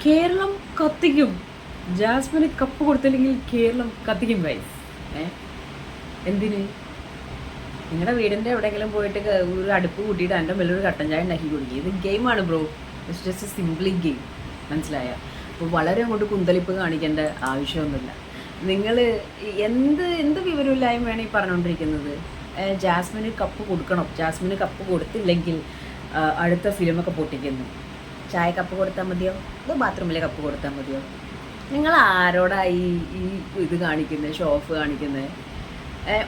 കേരളം കത്തിക്കും. ജാസ്മിന് കപ്പ് കൊടുത്തില്ലെങ്കിൽ കേരളം കത്തിക്കും ഗൈസ്. എന്തിന്? നിങ്ങളുടെ വീടിൻ്റെ എവിടെയെങ്കിലും പോയിട്ട് ഒരു അടുപ്പ് കൂട്ടിയിട്ട് എൻ്റെ മേലൊരു കട്ടൻ ചായ ഉണ്ടാക്കി കുടിക്കുക. ഇത് ഗെയിമാണ് bro. It's just A simply game. മനസ്സിലായ? അപ്പോൾ വളരെ അങ്ങോട്ട് കുന്തളിപ്പ് കാണിക്കേണ്ട ആവശ്യമൊന്നുമില്ല. നിങ്ങൾ എന്ത് വിവരമില്ലായ്മയാണ് ഈ പറഞ്ഞുകൊണ്ടിരിക്കുന്നത്? ജാസ്മിന് കപ്പ് കൊടുക്കണം, ജാസ്മിന് കപ്പ് കൊടുത്തില്ലെങ്കിൽ അടുത്ത ഫിലിമൊക്കെ പൊട്ടിക്കുന്നു. ചായ കപ്പ് കൊടുത്താൽ മതിയോ, അതോ ബാത്റൂമിലെ കപ്പ് കൊടുത്താൽ മതിയോ? നിങ്ങൾ ആരോടായി ഈ ഇത് കാണിക്കുന്നത്, ഷോ ഓഫ് കാണിക്കുന്നത്?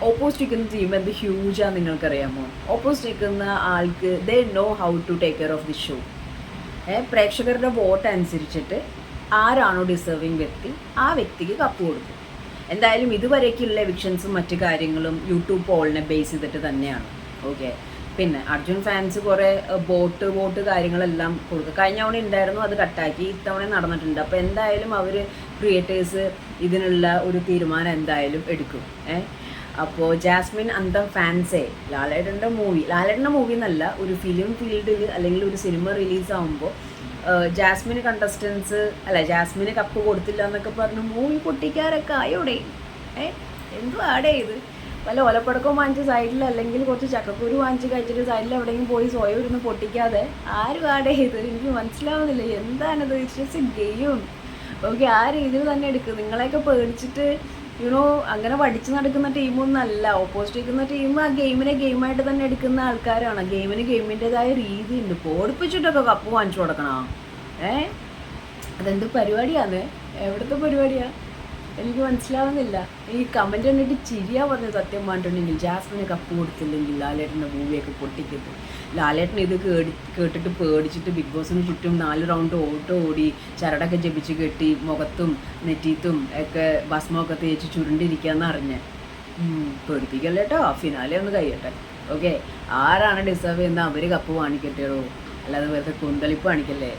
ഓപ്പോസിറ്റ് നിൽക്കുന്ന ടീം എന്ത് ഹ്യൂജാണ് നിങ്ങൾക്കറിയാമോ? ഓപ്പോസിറ്റ് നിൽക്കുന്ന ആൾക്ക് they know how to take care of the show. പ്രേക്ഷകരുടെ വോട്ട് അനുസരിച്ചിട്ട് ആരാണോ ഡിസേർവിങ് വ്യക്തി ആ വ്യക്തിക്ക് കപ്പ് കൊടുക്കും. എന്തായാലും ഇതുവരേക്കുള്ള എവിക്ഷൻസും മറ്റു കാര്യങ്ങളും യൂട്യൂബ് പോളിനെ ബേസ് ചെയ്തിട്ട് തന്നെയാണ്. ഓക്കെ. പിന്നെ അർജുൻ ഫാൻസ് കുറേ വോട്ട് കാര്യങ്ങളെല്ലാം കൊടുക്കുക. കഴിഞ്ഞ തവണ ഉണ്ടായിരുന്നു, അത് കട്ടാക്കി. ഇത്തവണ നടന്നിട്ടുണ്ട്. അപ്പോൾ എന്തായാലും അവർ ക്രിയേറ്റേഴ്സ് ഇതിനുള്ള ഒരു തീരുമാനം എന്തായാലും എടുക്കും. അപ്പോൾ ജാസ്മിൻ അന്തം ഫാൻസേ ലാലേട്ടൻ്റെ മൂവി എന്നല്ല, ഒരു ഫിലിം ഫീൽഡിൽ അല്ലെങ്കിൽ ഒരു സിനിമ റിലീസാകുമ്പോൾ ജാസ്മിന് കണ്ടസ്റ്റൻസ് അല്ല, ജാസ്മിന് കപ്പ് കൊടുത്തില്ല എന്നൊക്കെ പറഞ്ഞ് മൂവി പൊട്ടിക്കാരൊക്കെ ആയോടെ. എന്തും ആടെ ഇത് വല്ല ഒലപ്പടക്കം വാങ്ങിച്ച സൈഡിൽ അല്ലെങ്കിൽ കുറച്ച് ചക്കക്കുരു വാങ്ങിച്ച് കഴിച്ചിട്ട് സൈഡിൽ എവിടെയെങ്കിലും പോയി സ്വയം ഇരുന്ന് പൊട്ടിക്കാതെ ആരും ആടെ ചെയ്ത് എനിക്ക് മനസ്സിലാവുന്നില്ല. എന്താണിത്? It's just A game. Okay, ആ രീതിയിൽ തന്നെ എടുക്കും. നിങ്ങളെയൊക്കെ പേടിച്ചിട്ട് അങ്ങനെ പഠിച്ച് നടക്കുന്ന ടീമൊന്നും അല്ല. ഓപ്പോസിറ്റ് നിൽക്കുന്ന ടീം ആ ഗെയിമിനെ ഗെയിമായിട്ട് തന്നെ എടുക്കുന്ന ആൾക്കാരാണ്. ഗെയിമിന് ഗെയിമിൻ്റെതായ രീതിയുണ്ട്. പോടിപ്പിച്ചിട്ടൊക്കെ കപ്പ് വാങ്ങിച്ചു കൊടുക്കണം. അതെന്ത് പരിപാടിയാണ്? എവിടുത്തെ പരിപാടിയാണ്? എനിക്ക് മനസ്സിലാവുന്നില്ല. ഈ കമൻറ്റ് കണ്ടിട്ട് ചിരിയാ പറഞ്ഞത്. സത്യം പറഞ്ഞിട്ടുണ്ടെങ്കിൽ ജാസ്മിന് കപ്പ് കൊടുത്തില്ലെങ്കിൽ ലാലേട്ടൻ്റെ മൂവിയൊക്കെ പൊട്ടിക്കുന്നത്. ലാലേട്ടൻ ഇത് കേട്ടിട്ട് പേടിച്ചിട്ട് ബിഗ് ബോസിന് ചുറ്റും 4 റൗണ്ട് ഓടി ചരടൊക്കെ ജപിച്ച് കെട്ടി മുഖത്തും നെറ്റീത്തും ഒക്കെ ഭസ്മമൊക്കെ തേച്ച് ചുരുണ്ടിരിക്കാന്ന് അറിഞ്ഞ് പേടിപ്പിക്കല്ലേ കേട്ടോ. ഫിനാലെ ഒന്ന് കഴിയട്ടെ. ഓക്കെ, ആരാണ് ഡിസേർവ് ചെയ്യുന്നത് അവർ കപ്പ് വാങ്ങിക്കട്ടെയോ, അല്ലാതെ വെറുതെ കുന്തളിപ്പ് കാണിക്കല്ലേ.